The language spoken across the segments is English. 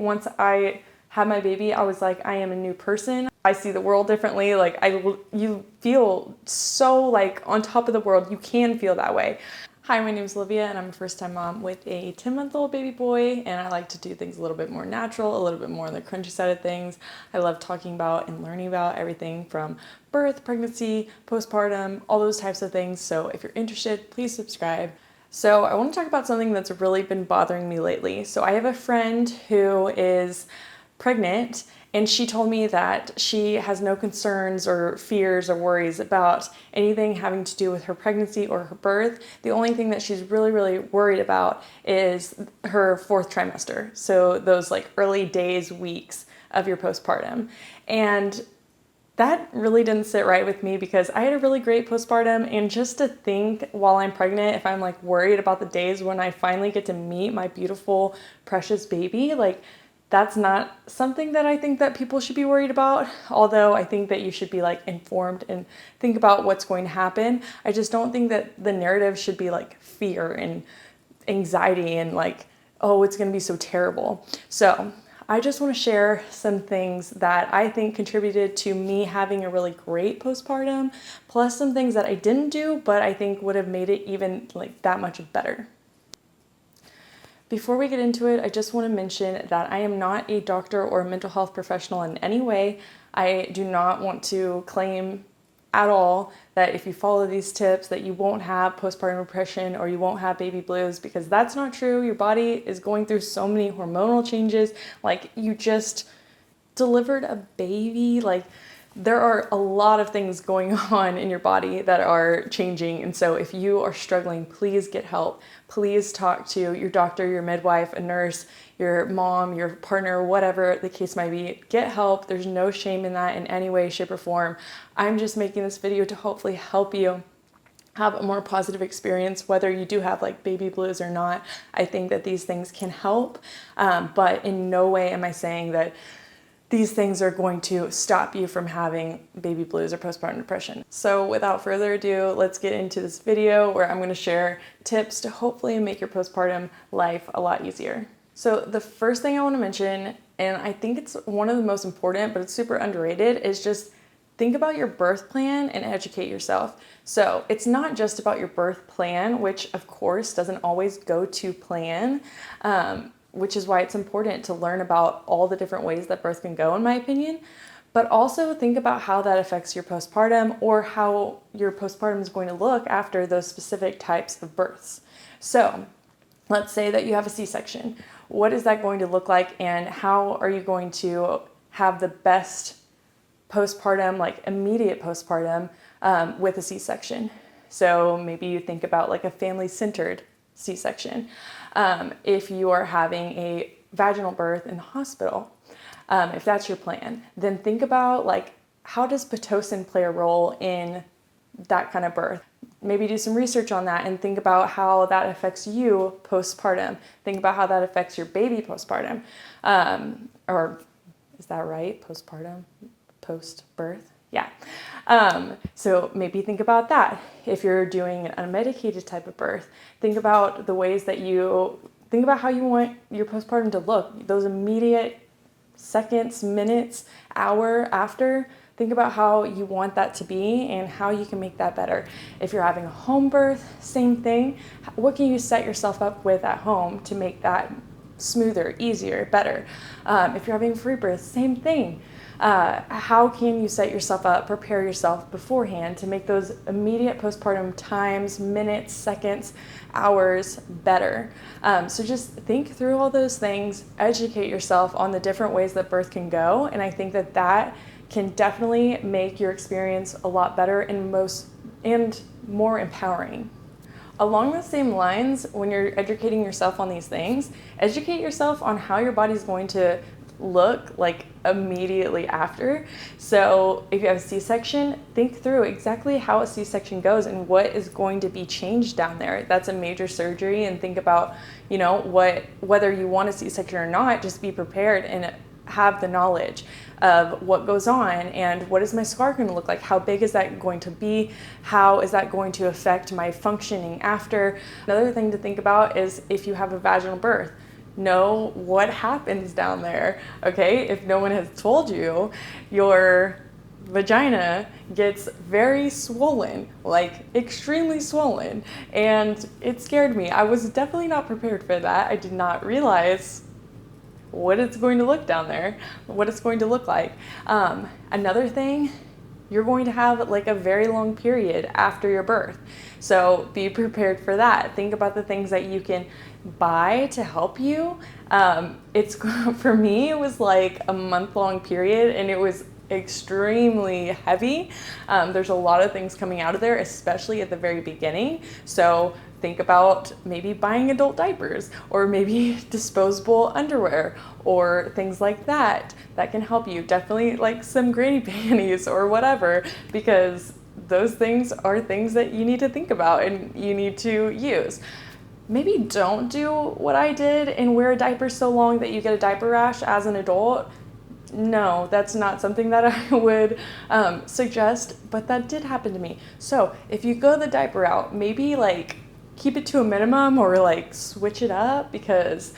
once I had my baby, I was like, I am a new person. I see the world differently. Like you feel so like on top of the world. You can feel that way. Hi, my name is Olivia and I'm a first-time mom with a 10-month-old baby boy, and I like to do things a little bit more natural, a little bit more on the crunchy side of things. I love talking about and learning about everything from birth, pregnancy, postpartum, all those types of things. So if you're interested, please subscribe. So I want to talk about something that's really been bothering me lately. So I have a friend who is pregnant, and she told me that she has no concerns or fears or worries about anything having to do with her pregnancy or her birth. The only thing that she's really worried about is her 4th trimester. So those like early days, weeks of your postpartum. And that really didn't sit right with me because I had a really great postpartum, and just to think while I'm pregnant, if I'm like worried about the days when I finally get to meet my beautiful, precious baby, like that's not something that I think that people should be worried about. Although I think that you should be like informed and think about what's going to happen. I just don't think that the narrative should be like fear and anxiety and like, oh, it's going to be so terrible. So I just want to share some things that I think contributed to me having a really great postpartum, plus some things that I didn't do, but I think would have made it even like that much better. Before we get into it, I just want to mention that I am not a doctor or a mental health professional in any way. I do not want to claim at all that if you follow these tips that you won't have postpartum depression or you won't have baby blues, because that's not true. Your body is going through so many hormonal changes. Like, you just delivered a baby. Like, there are a lot of things going on in your body that are changing. And so if you are struggling, please get help. Please talk to your doctor, your midwife, a nurse, your mom, your partner, whatever the case might be. Get help. There's no shame in that in any way, shape, or form. I'm just making this video to hopefully help you have a more positive experience, whether you do have like baby blues or not. I think that these things can help, but in no way am I saying that these things are going to stop you from having baby blues or postpartum depression. So without further ado, let's get into this video where I'm going to share tips to hopefully make your postpartum life a lot easier. So the first thing I want to mention, and I think it's one of the most important, but it's super underrated, is just think about your birth plan and educate yourself. So it's not just about your birth plan, which of course doesn't always go to plan, which is why it's important to learn about all the different ways that birth can go, in my opinion. But also think about how that affects your postpartum, or how your postpartum is going to look after those specific types of births. So let's say that you have a C-section. What is that going to look like, and how are you going to have the best postpartum, like immediate postpartum, with a C-section? So maybe you think about like a family-centered C-section. If you are having a vaginal birth in the hospital, if that's your plan, then think about like, how does Pitocin play a role in that kind of birth? Maybe do some research on that and think about how that affects you postpartum. Think about how that affects your baby postpartum. Or is that right? Postpartum? Post-birth? Yeah. So maybe think about that. If you're doing an unmedicated type of birth, think about the ways that think about how you want your postpartum to look. Those immediate seconds, minutes, hour after, think about how you want that to be and how you can make that better. If you're having a home birth, same thing. What can you set yourself up with at home to make that smoother, easier, better? If you're having a free birth, same thing. How can you set yourself up, prepare yourself beforehand to make those immediate postpartum times, minutes, seconds, hours better? So just think through all those things, educate yourself on the different ways that birth can go, and I think that that can definitely make your experience a lot better and more empowering. Along the same lines, when you're educating yourself on these things, educate yourself on how your body's going to look like immediately after. So if you have a C-section, think through exactly how a C-section goes and what is going to be changed down there. That's a major surgery, and think about, whether you want a C-section or not, just be prepared and have the knowledge of what goes on and what is my scar going to look like, how big is that going to be, how is that going to affect my functioning after. Another thing to think about is if you have a vaginal birth, know what happens down there, okay? If no one has told you, your vagina gets very swollen, like extremely swollen, and it scared me. I was definitely not prepared for that. I did not realize what it's going to look down there, what it's going to look like. Another thing, you're going to have like a very long period after your birth. So be prepared for that. Think about the things that you can buy to help you. It's for me, it was like a month-long period, and it was extremely heavy. There's a lot of things coming out of there, especially at the very beginning. So think about maybe buying adult diapers, or maybe disposable underwear, or things like that that can help you. Definitely like some granny panties or whatever, because those things are things that you need to think about and you need to use. Maybe don't do what I did and wear a diaper so long that you get a diaper rash as an adult. No, that's not something that I would suggest, but that did happen to me. So if you go the diaper route, maybe like keep it to a minimum, or like switch it up, because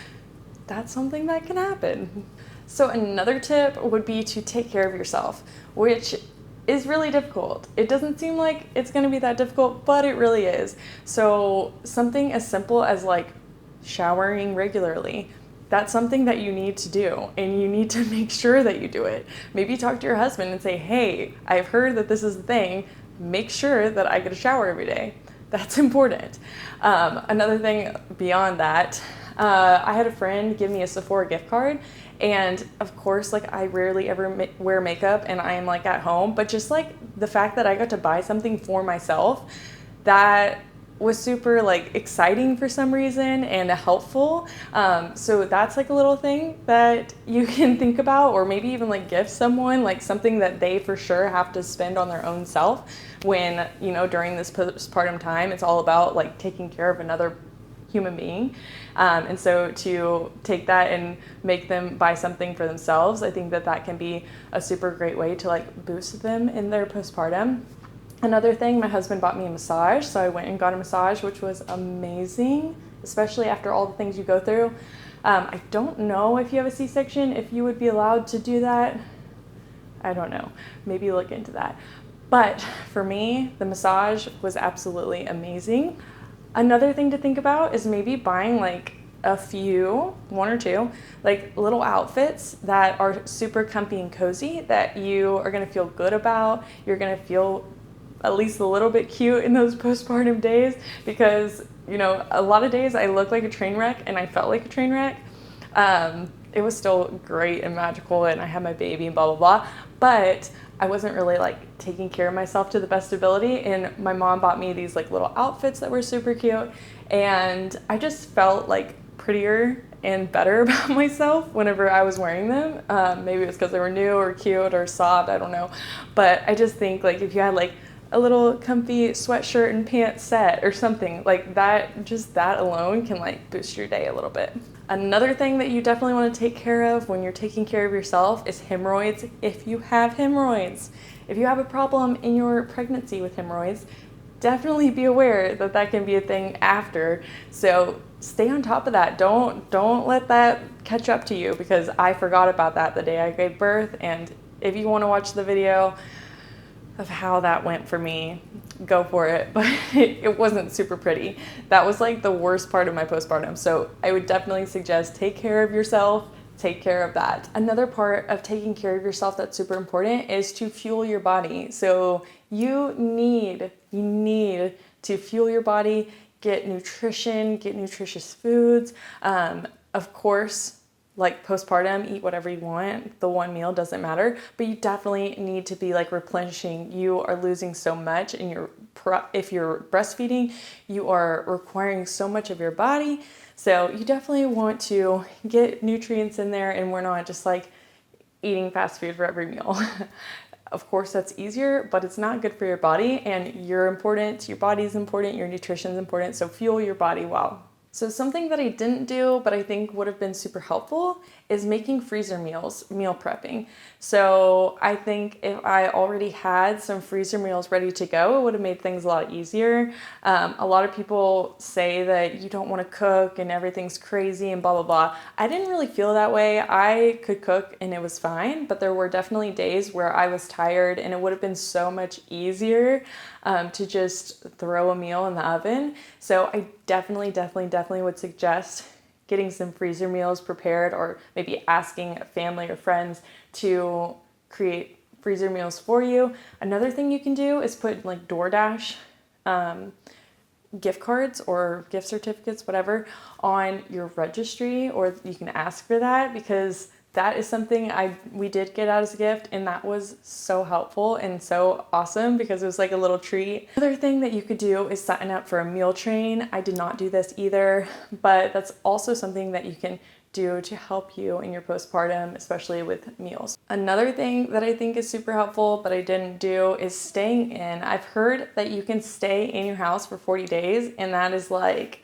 that's something that can happen. So another tip would be to take care of yourself, which is really difficult. It doesn't seem like it's going to be that difficult, but it really is. So something as simple as like showering regularly, that's something that you need to do, and you need to make sure that you do it. Maybe talk to your husband and say, hey, I've heard that this is the thing. Make sure that I get a shower every day. That's important. Another thing beyond that, I had a friend give me a Sephora gift card, and of course, like I rarely ever wear makeup and I am like at home, but just like the fact that I got to buy something for myself, that was super like exciting for some reason and helpful. So that's like a little thing that you can think about, or maybe even like gift someone like something that they for sure have to spend on their own self, when, you know, during this postpartum time, it's all about like taking care of another human being. And so to take that and make them buy something for themselves, I think that that can be a super great way to like boost them in their postpartum. Another thing, my husband bought me a massage, so I went and got a massage, which was amazing, especially after all the things you go through. I don't know if you have a C-section, if you would be allowed to do that. I don't know. Maybe look into that. But for me, the massage was absolutely amazing. Another thing to think about is maybe buying like one or two, like little outfits that are super comfy and cozy that you are gonna feel good about. You're gonna feel at least a little bit cute in those postpartum days, because, you know, a lot of days I looked like a train wreck and I felt like a train wreck. It was still great and magical, and I had my baby and blah, blah, blah, but I wasn't really like taking care of myself to the best ability. And my mom bought me these like little outfits that were super cute, and I just felt like prettier and better about myself whenever I was wearing them. Maybe it was because they were new or cute or soft, I don't know. But I just think like if you had like a little comfy sweatshirt and pants set or something like that, just that alone can like boost your day a little bit. Another thing that you definitely want to take care of when you're taking care of yourself is hemorrhoids. If you have hemorrhoids, if you have a problem in your pregnancy with hemorrhoids, definitely be aware that that can be a thing after. So stay on top of that. Don't let that catch up to you, because I forgot about that the day I gave birth. And if you want to watch the video of how that went for me, go for it. But it wasn't super pretty. That was like the worst part of my postpartum. So I would definitely suggest take care of yourself, take care of that. Another part of taking care of yourself that's super important is to fuel your body. So you need to fuel your body, get nutrition, get nutritious foods. Of course, like postpartum, eat whatever you want. The one meal doesn't matter, but you definitely need to be like replenishing. You are losing so much in if you're breastfeeding, you are requiring so much of your body. So you definitely want to get nutrients in there, and we're not just like eating fast food for every meal. Of course, that's easier, but it's not good for your body, and you're important, your body's important, your nutrition's important, so fuel your body well. So something that I didn't do, but I think would have been super helpful, is making freezer meals, meal prepping. So I think if I already had some freezer meals ready to go, it would have made things a lot easier. A lot of people say that you don't want to cook and everything's crazy and blah, blah, blah. I didn't really feel that way. I could cook and it was fine, but there were definitely days where I was tired and it would have been so much easier to just throw a meal in the oven. So I definitely would suggest getting some freezer meals prepared, or maybe asking family or friends to create freezer meals for you. Another thing you can do is put like DoorDash gift cards or gift certificates, whatever, on your registry, or you can ask for that, because that is something we did get out as a gift, and that was so helpful and so awesome because it was like a little treat. Another thing that you could do is sign up for a meal train. I did not do this either, but that's also something that you can do to help you in your postpartum, especially with meals. Another thing that I think is super helpful, but I didn't do, is staying in. I've heard that you can stay in your house for 40 days, and that is like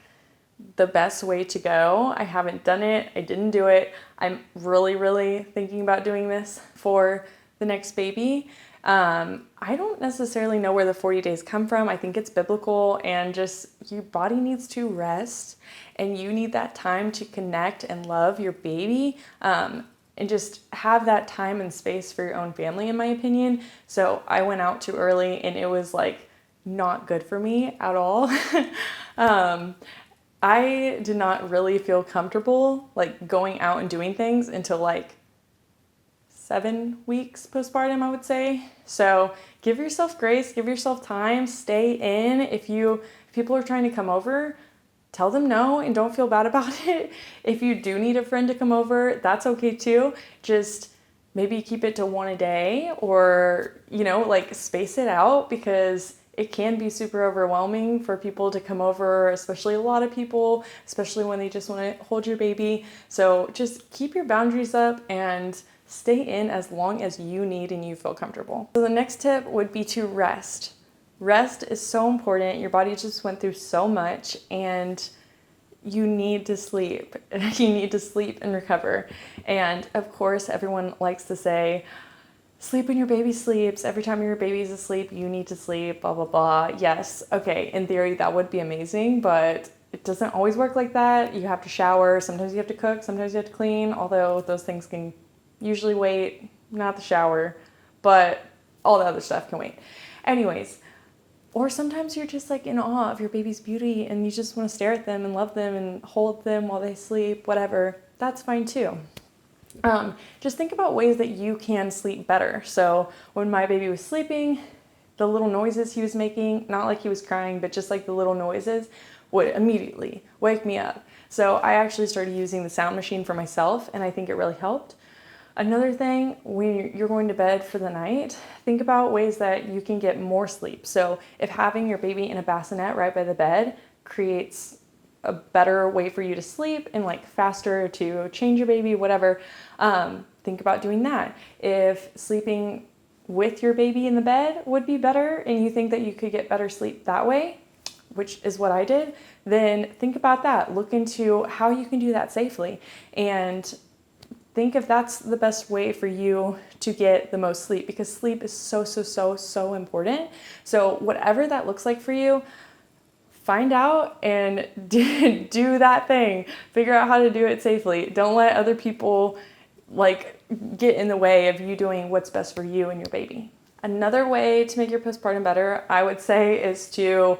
the best way to go. I haven't done it. I didn't do it. I'm really thinking about doing this for the next baby. I don't necessarily know where the 40 days come from. I think it's biblical, and just your body needs to rest, and you need that time to connect and love your baby, and just have that time and space for your own family, in my opinion. So I went out too early, and it was like not good for me at all. I did not really feel comfortable like going out and doing things until like 7 weeks postpartum, I would say. So give yourself grace, give yourself time, stay in. If people are trying to come over, tell them no and don't feel bad about it. If you do need a friend to come over, that's okay too. Just maybe keep it to one a day, or, like space it out, because it can be super overwhelming for people to come over, especially a lot of people, especially when they just want to hold your baby. So just keep your boundaries up and stay in as long as you need and you feel comfortable. So the next tip would be to rest. Rest is so important. Your body just went through so much, and you need to sleep. You need to sleep and recover. And of course, everyone likes to say, sleep when your baby sleeps. Every time your baby's asleep, you need to sleep, blah, blah, blah. Yes, okay, in theory, that would be amazing, but it doesn't always work like that. You have to shower. Sometimes you have to cook. Sometimes you have to clean, although those things can usually wait. Not the shower, but all the other stuff can wait. Anyways, or sometimes you're just like in awe of your baby's beauty and you just want to stare at them and love them and hold them while they sleep, whatever. That's fine too. Just think about ways that you can sleep better. So when my baby was sleeping, the little noises he was making, not like he was crying, but just like the little noises, would immediately wake me up. So I actually started using the sound machine for myself, and I think it really helped. Another thing, when you're going to bed for the night, think about ways that you can get more sleep. So if having your baby in a bassinet right by the bed creates a better way for you to sleep and like faster to change your baby, whatever, think about doing that. If sleeping with your baby in the bed would be better and you think that you could get better sleep that way, which is what I did, then think about that. Look into how you can do that safely, and think if that's the best way for you to get the most sleep, because sleep is so important. So whatever that looks like for you, find out and do that thing. Figure out how to do it safely. Don't let other people get in the way of you doing what's best for you and your baby. Another way to make your postpartum better, I would say, is to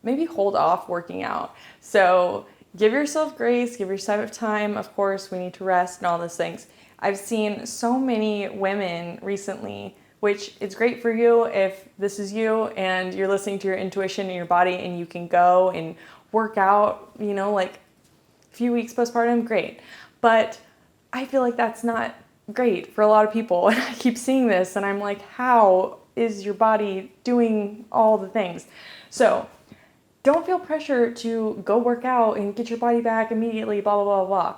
maybe hold off working out. So give yourself grace, give yourself time. Of course, we need to rest and all those things. I've seen so many women recently, which is great for you if this is you and you're listening to your intuition and your body and you can go and work out, a few weeks postpartum, great. But I feel like that's not great for a lot of people. And I keep seeing this and I'm like, how is your body doing all the things? So don't feel pressure to go work out and get your body back immediately, blah, blah, blah, blah.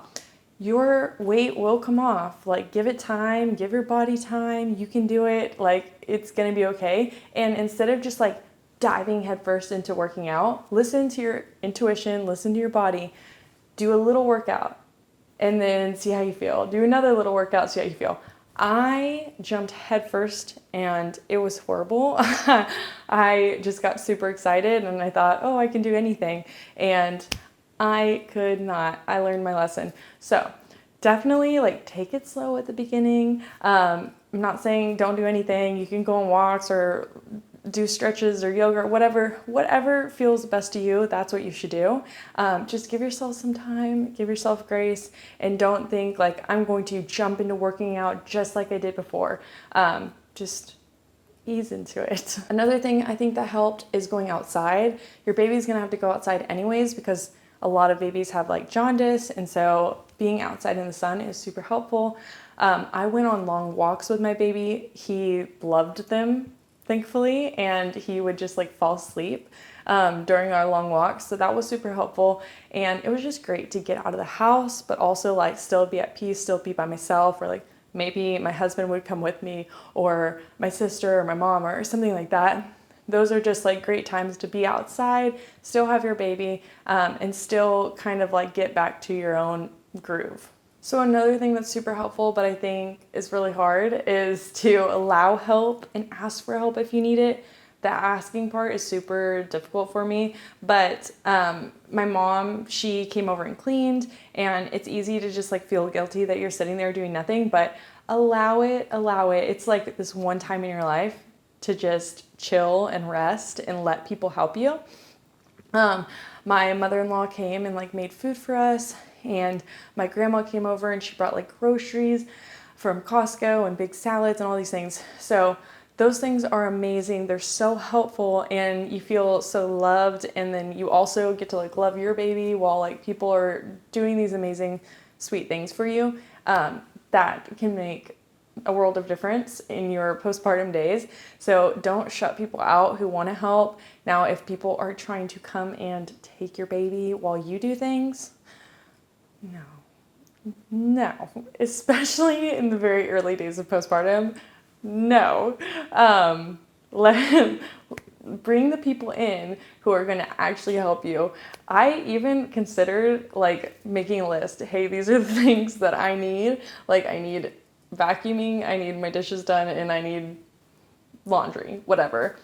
Your weight will come off. Give it time, give your body time. You can do it. It's going to be okay. And instead of just diving headfirst into working out, listen to your intuition, listen to your body, do a little workout. and then see how you feel. Do another little workout, see how you feel. I jumped headfirst and it was horrible. I just got super excited and I thought, oh, I can do anything. And I could not. I learned my lesson. So definitely like take it slow at the beginning. I'm not saying don't do anything. You can go on walks or do stretches or yoga or whatever feels best to you. That's what you should do. Just give yourself some time, give yourself grace, and don't think like I'm going to jump into working out just like I did before. Just ease into it. Another thing I think that helped is going outside. Your baby's gonna have to go outside anyways because a lot of babies have like jaundice, and so being outside in the sun is super helpful. I went on long walks with my baby. He loved them, thankfully, and he would just like fall asleep during our long walks. So that was super helpful. And it was just great to get out of the house, but also like still be at peace, still be by myself, or like maybe my husband would come with me, or my sister or my mom or something like that. Those are just like great times to be outside, still have your baby, and still kind of like get back to your own groove. So another thing that's super helpful, but I think is really hard, is to allow help and ask for help if you need it. The asking part is super difficult for me, but my mom, she came over and cleaned, and it's easy to just like feel guilty that you're sitting there doing nothing, but allow it. It's like this one time in your life to just chill and rest and let people help you. My mother-in-law came and like made food for us, and my grandma came over and she brought like groceries from Costco and big salads and all these things. So those things are amazing. They're so helpful and you feel so loved, and then you also get to like love your baby while like people are doing these amazing sweet things for you. That can make a world of difference in your postpartum days. So don't shut people out who want to help. Now, if people are trying to come and take your baby while you do things, no, especially in the very early days of postpartum, no. Bring the people in who are going to actually help you. I even considered like making a list. Hey, these are the things that I need. Like I need vacuuming, I need my dishes done, and I need laundry, whatever,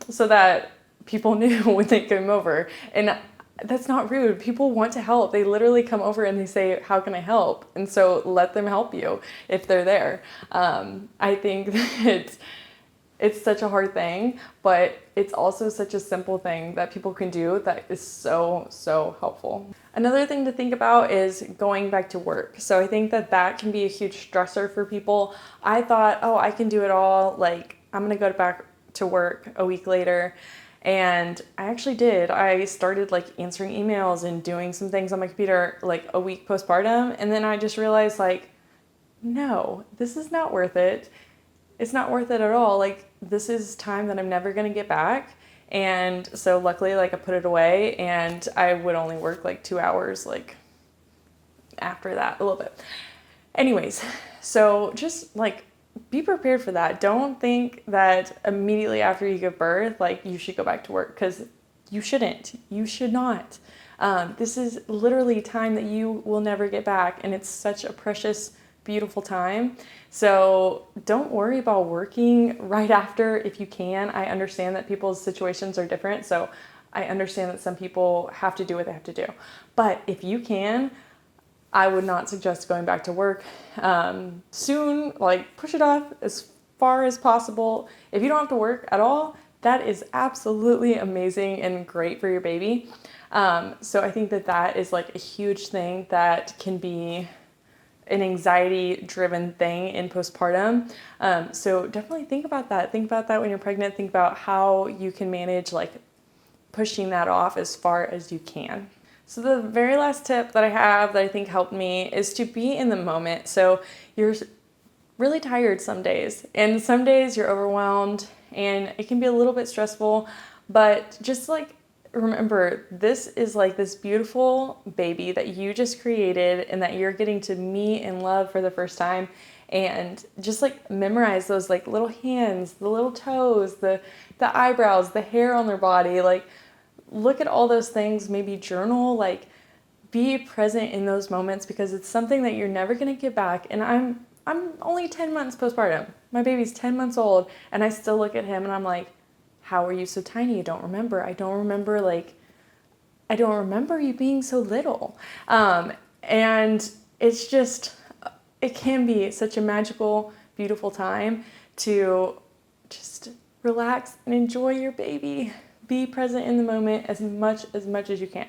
so that people knew when they came over. And that's not rude. People want to help. They literally come over and they say, how can I help? And so let them help you if they're there. I think that it's such a hard thing, but it's also such a simple thing that people can do that is so, so helpful. Another thing to think about is going back to work. So I think that that can be a huge stressor for people. I thought, oh, I can do it all. Like, I'm gonna go back to work a week later. And I actually did. I started like answering emails and doing some things on my computer like a week postpartum. And then I just realized like, no, this is not worth it. It's not worth it at all. Like, this is time that I'm never going to get back. And so luckily, like I put it away, and I would only work like 2 hours like after that, a little bit. Anyways, so just like be prepared for that. Don't think that immediately after you give birth, like you should go back to work, because you shouldn't. You should not. This is literally time that you will never get back, and it's such a precious, beautiful time. So don't worry about working right after if you can. I understand that people's situations are different, so I understand that some people have to do what they have to do. But if you can, I would not suggest going back to work soon. Like, push it off as far as possible. If you don't have to work at all, that is absolutely amazing and great for your baby. So I think that that is like a huge thing that can be an anxiety-driven thing in postpartum. So definitely think about that. Think about that when you're pregnant. Think about how you can manage like pushing that off as far as you can. So the very last tip that I have that I think helped me is to be in the moment. So you're really tired some days, and some days you're overwhelmed, and it can be a little bit stressful, but just like remember, this is like this beautiful baby that you just created and that you're getting to meet and love for the first time. And just like memorize those like little hands, the little toes, the eyebrows, the hair on their body. Like, look at all those things, maybe journal, like be present in those moments because it's something that you're never going to get back. And I'm only 10 months postpartum. My baby's 10 months old, and I still look at him and I'm like, how are you so tiny? You don't remember. I don't remember you being so little. And it's just, it can be such a magical, beautiful time to just relax and enjoy your baby. Be present in the moment as much as you can.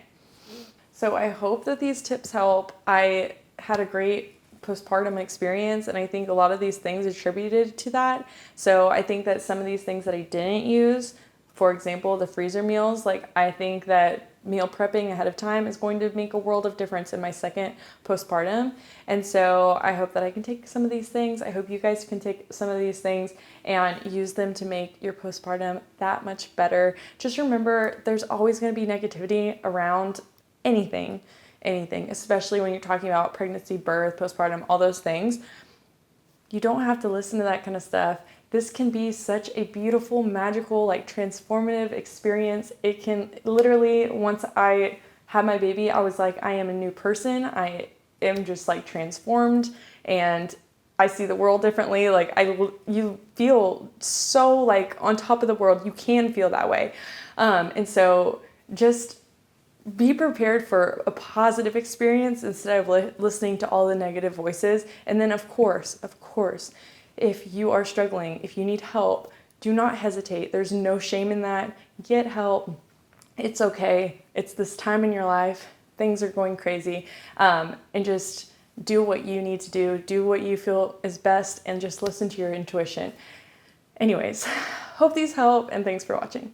So I hope that these tips help. I had a great postpartum experience, and I think a lot of these things attributed to that. So I think that some of these things that I didn't use, for example, the freezer meals, like I think that meal prepping ahead of time is going to make a world of difference in my second postpartum. And so I hope that I can take some of these things. I hope you guys can take some of these things and use them to make your postpartum that much better. Just remember, there's always going to be negativity around anything, especially when you're talking about pregnancy, birth, postpartum, all those things. You don't have to listen to that kind of stuff. This can be such a beautiful, magical, like transformative experience. It can literally, once I had my baby, I was like, I am a new person. I am just like transformed, and I see the world differently. Like you feel so like on top of the world. You can feel that way. And so just be prepared for a positive experience instead of listening to all the negative voices. And then of course, if you are struggling, if you need help, do not hesitate. There's no shame in that. Get help. It's okay. It's this time in your life. Things are going crazy. And just do what you need to do. Do what you feel is best, and just listen to your intuition. Anyways, hope these help, and thanks for watching.